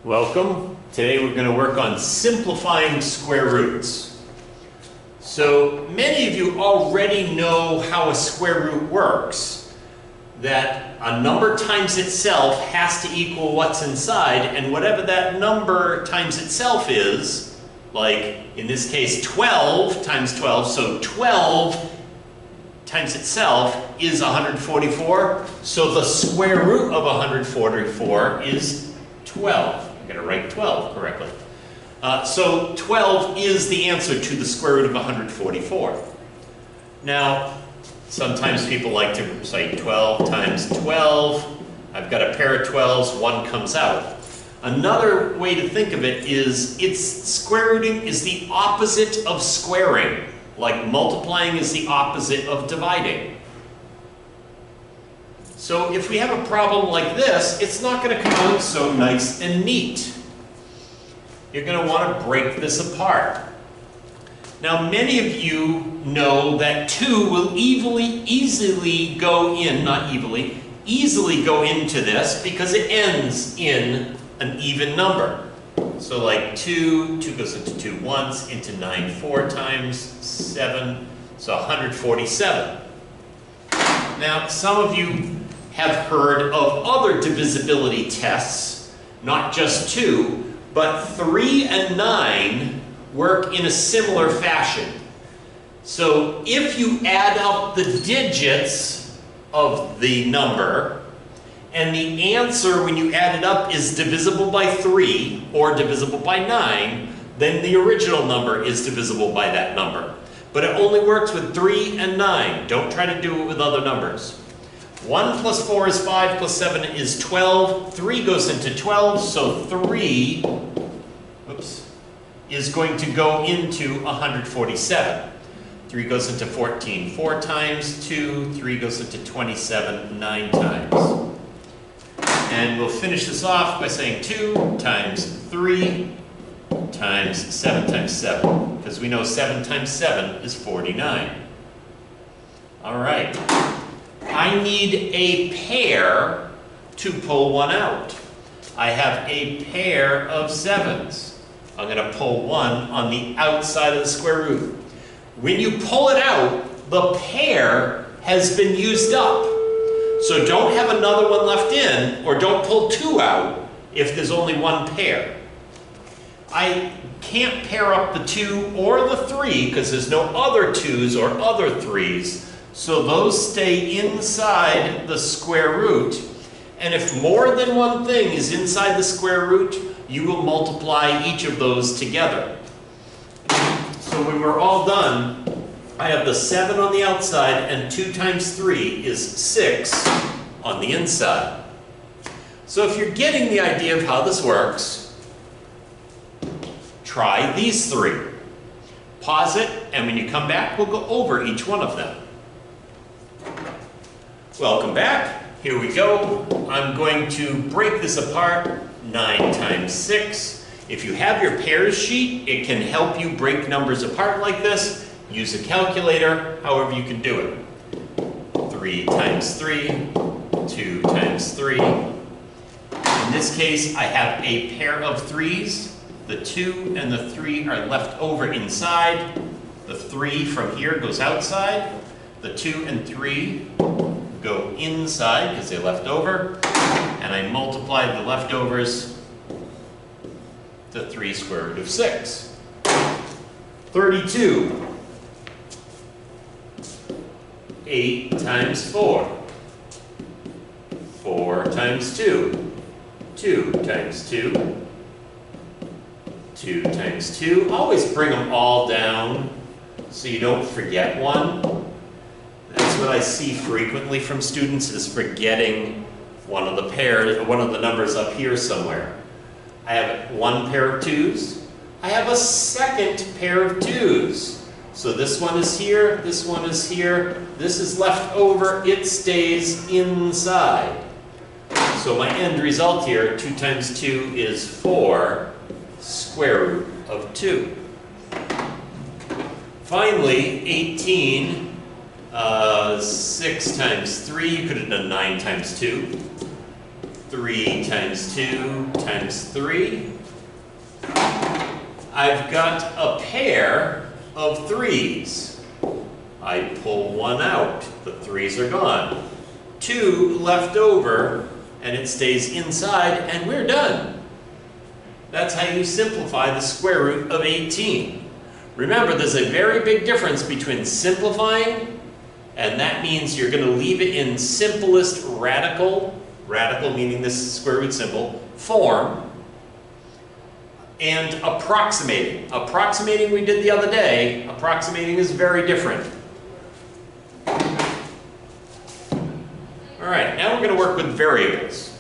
Welcome. Today we're going to work on simplifying square roots. So many of you already know how a square root works, that a number times itself has to equal what's inside, and whatever that number times itself is, like in this case 12 times 12, so 12 times itself is 144, so the square root of 144 is 12. I'm going to write 12 correctly. So 12 is the answer to the square root of 144. Now, sometimes people like to say 12 times 12. I've got a pair of 12s, one comes out. Another way to think of it is square rooting is the opposite of squaring, like multiplying is the opposite of dividing. So if we have a problem like this, it's not going to come out so nice and neat. You're going to want to break this apart. Now many of you know that 2 will easily go into this because it ends in an even number. So like 2 goes into 2 once, into 9 4 times, 7, so 147. Now some of you have heard of other divisibility tests, not just 2, but 3 and 9 work in a similar fashion. So if you add up the digits of the number, and the answer when you add it up is divisible by 3 or divisible by 9, then the original number is divisible by that number. But it only works with 3 and 9. Don't try to do it with other numbers. 1 plus 4 is 5, plus 7 is 12. 3 goes into 12, so 3 is going to go into 147. 3 goes into 14 4 times, 2, 3 goes into 27 9 times. And we'll finish this off by saying 2 times 3 times 7 times 7, because we know 7 times 7 is 49. All right. I need a pair to pull one out. I have a pair of 7s. I'm going to pull one on the outside of the square root. When you pull it out, the pair has been used up. So don't have another one left in, or don't pull 2 out if there's only one pair. I can't pair up the 2 or the 3 because there's no other 2s or other 3s. So those stay inside the square root. And if more than one thing is inside the square root, you will multiply each of those together. So when we're all done, I have the 7 on the outside, and 2 times 3 is 6 on the inside. So if you're getting the idea of how this works, try these 3. Pause it, and when you come back, we'll go over each one of them. Welcome back. Here we go. I'm going to break this apart. 9 times 6. If you have your pairs sheet, it can help you break numbers apart like this. Use a calculator, however you can do it. 3 times 3, 2 times 3. In this case, I have a pair of 3s. The 2 and the 3 are left over inside. The 3 from here goes outside. The 2 and 3 go inside because they're left over. And I multiply the leftovers to 3 square root of 6. 32. 8 times 4. 4 times 2. 2 times 2. 2 times 2. Always bring them all down so you don't forget one. That's what I see frequently from students, is forgetting one of the numbers up here somewhere. I have one pair of 2s. I have a second pair of 2s. So this one is here, this one is here, this is left over, it stays inside. So my end result here, 2 times 2 is 4 square root of 2. Finally, 18, 6 times 3, you could have done 9 times 2. 3 times 2 times 3. I've got a pair of 3's. I pull one out. The 3's are gone. 2 left over, and it stays inside, and we're done. That's how you simplify the square root of 18. Remember, there's a very big difference between simplifying, and that means you're going to leave it in simplest radical meaning this square root symbol, form, and approximating. Approximating we did the other day. Approximating is very different. All right, now we're going to work with variables.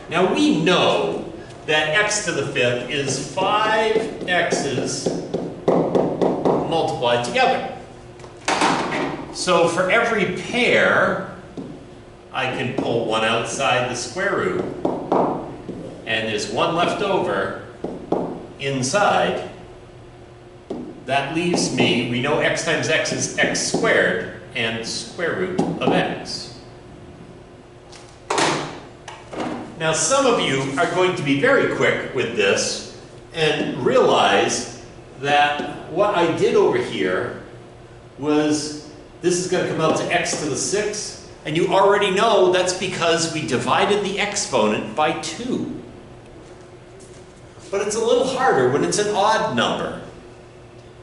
Now we know that x to the 5th is 5 x's multiplied together. So for every pair, I can pull one outside the square root, and there's one left over inside. That leaves me, we know x times x is x squared, and square root of x. Now some of you are going to be very quick with this and realize that what I did over here was, this is going to come out to x to the 6th, and you already know that's because we divided the exponent by 2. But it's a little harder when it's an odd number.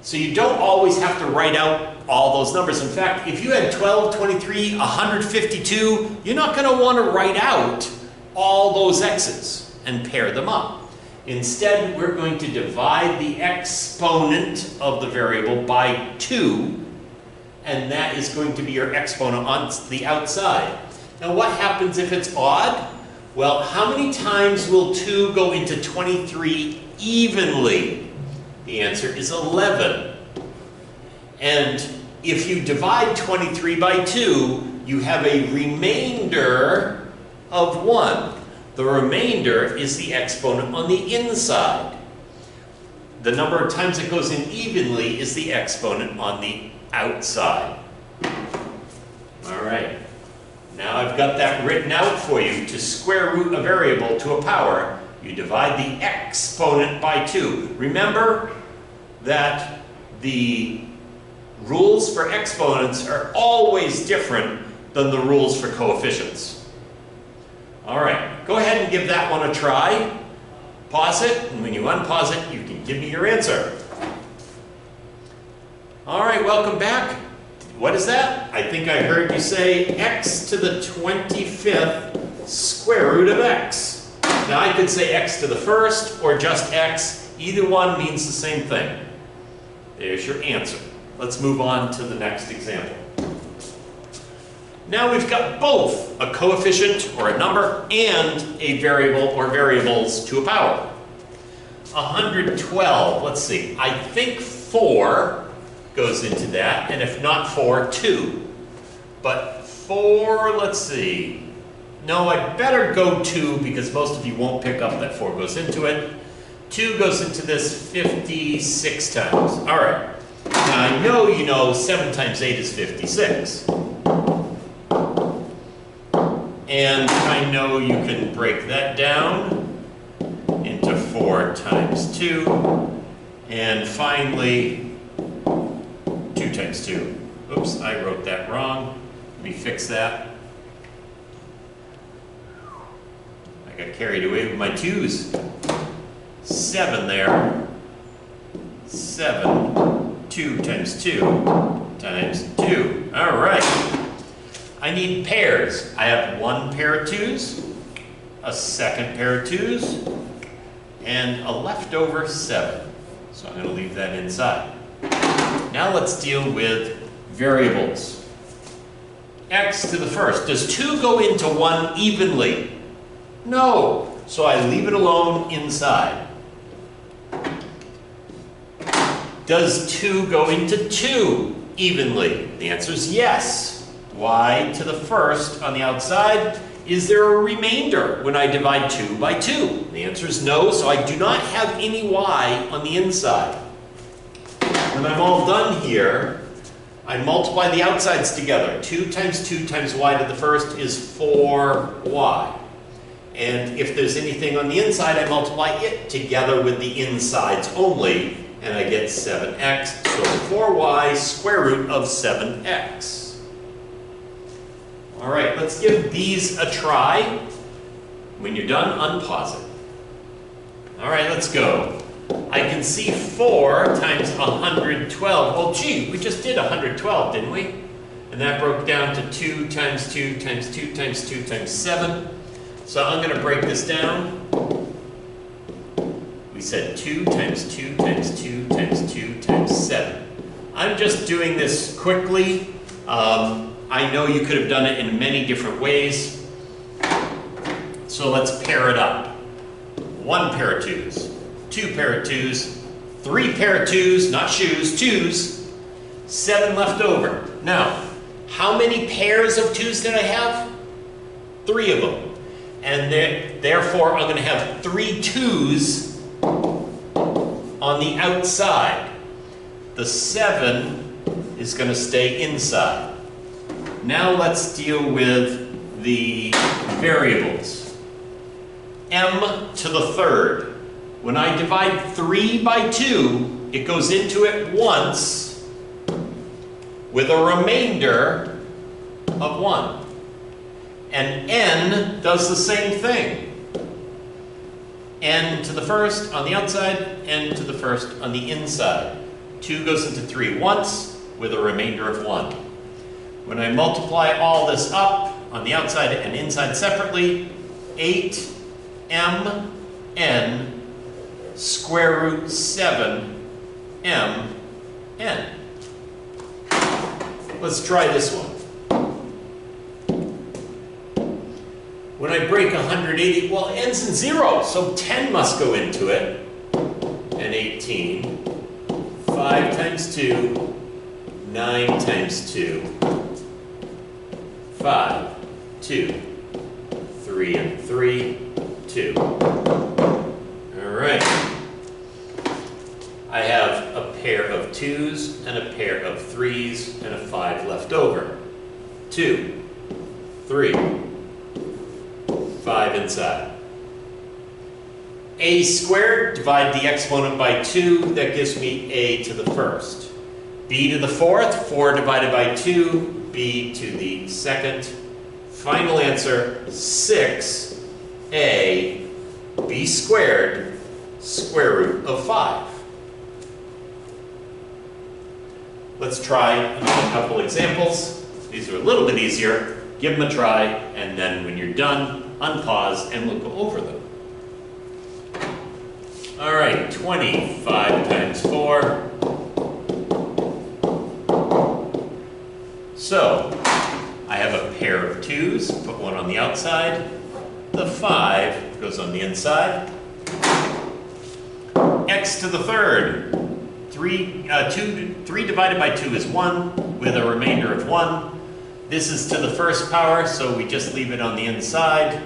So you don't always have to write out all those numbers. In fact, if you had 12, 23, 152, you're not going to want to write out all those x's and pair them up. Instead, we're going to divide the exponent of the variable by 2, and that is going to be your exponent on the outside. Now what happens if it's odd? Well, how many times will 2 go into 23 evenly? The answer is 11. And if you divide 23 by 2, you have a remainder of 1. The remainder is the exponent on the inside. The number of times it goes in evenly is the exponent on the outside. All right. Now I've got that written out for you. To square root a variable to a power, you divide the exponent by 2. Remember that the rules for exponents are always different than the rules for coefficients. All right, go ahead and give that one a try. Pause it, and when you unpause it, you can give me your answer. All right, welcome back. What is that? I think I heard you say x to the 25th square root of x. Now I could say x to the 1st or just x. Either one means the same thing. There's your answer. Let's move on to the next example. Now we've got both a coefficient or a number and a variable or variables to a power. 112, let's see, I think 4 goes into that, and if not 4, 2. But 4, let's see, no, I better go 2 because most of you won't pick up that 4 goes into it. 2 goes into this 56 times. All right, now I know you know 7 times 8 is 56. And I know you can break that down into 4 times 2. And finally, 2 times 2. Oops, I wrote that wrong. Let me fix that. I got carried away with my 2's. 7 there. 7. 2 times 2 times 2. All right. I need pairs. I have 1 pair of 2's, a second pair of 2's, and a leftover 7. So I'm going to leave that inside. Now let's deal with variables. X to the 1st. Does 2 go into 1 evenly? No. So I leave it alone inside. Does 2 go into 2 evenly? The answer is yes. Y to the 1st on the outside. Is there a remainder when I divide 2 by 2? The answer is no, so I do not have any y on the inside. When I'm all done here, I multiply the outsides together. 2 times y to the 1st is 4y. And if there's anything on the inside, I multiply it together with the insides only, and I get 7x. So 4y square root of 7x. All right, let's give these a try. When you're done, unpause it. All right, let's go. I can see 4 times 112. Well, gee, we just did 112, didn't we? And that broke down to 2 times 2 times 2 times 2 times 7. So I'm going to break this down. We said 2 times 2 times 2 times 2 times 7. I'm just doing this quickly. I know you could have done it in many different ways. So let's pair it up. 1 pair of 2's, 2 pair of 2's, 3 pair of 2's, not shoes, 2's, 7 left over. Now, how many pairs of 2's did I have? 3 of them. And therefore, I'm going to have 3 2's on the outside. The 7 is going to stay inside. Now let's deal with the variables. M to the third. When I divide 3 by 2, it goes into it once with a remainder of 1. And n does the same thing. N to the first on the outside, n to the first on the inside. 2 goes into 3 once with a remainder of 1. When I multiply all this up on the outside and inside separately, 8mn square root 7mn. Let's try this one. When I break 180, well, it ends in 0, so 10 must go into it. And 18. 5 times 2, 9 times 2, 5, 2, 3 and 3, 2. All right. I have a pair of 2's and a pair of 3's and a 5 left over. 2, 3, 5 inside. A squared, divide the exponent by 2, that gives me a to the first. B to the fourth, 4 divided by 2, b to the second. Final answer, 6a, b squared, square root of 5. Let's try another couple examples. These are a little bit easier. Give them a try, and then when you're done, unpause, and we'll go over them. All right, 25 times 4. So, I have a pair of 2's, put one on the outside. The 5 goes on the inside. X to the third. 3 divided by 2 is 1, with a remainder of 1. This is to the first power, so we just leave it on the inside.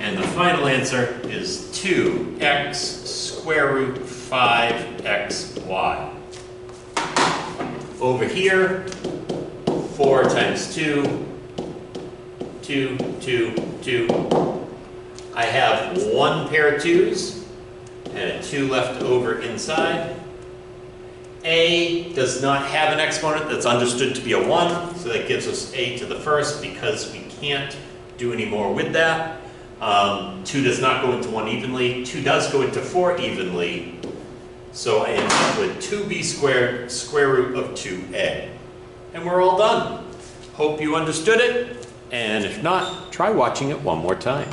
And the final answer is 2x square root 5xy. Over here, 4 times 2, 2, 2, 2. I have 1 pair of 2's and a 2 left over inside. A does not have an exponent that's understood to be a 1, so that gives us a to the first because we can't do any more with that. 2 does not go into 1 evenly. 2 does go into 4 evenly. So I end up with 2b squared square root of 2a. And we're all done. Hope you understood it. And if not, try watching it one more time.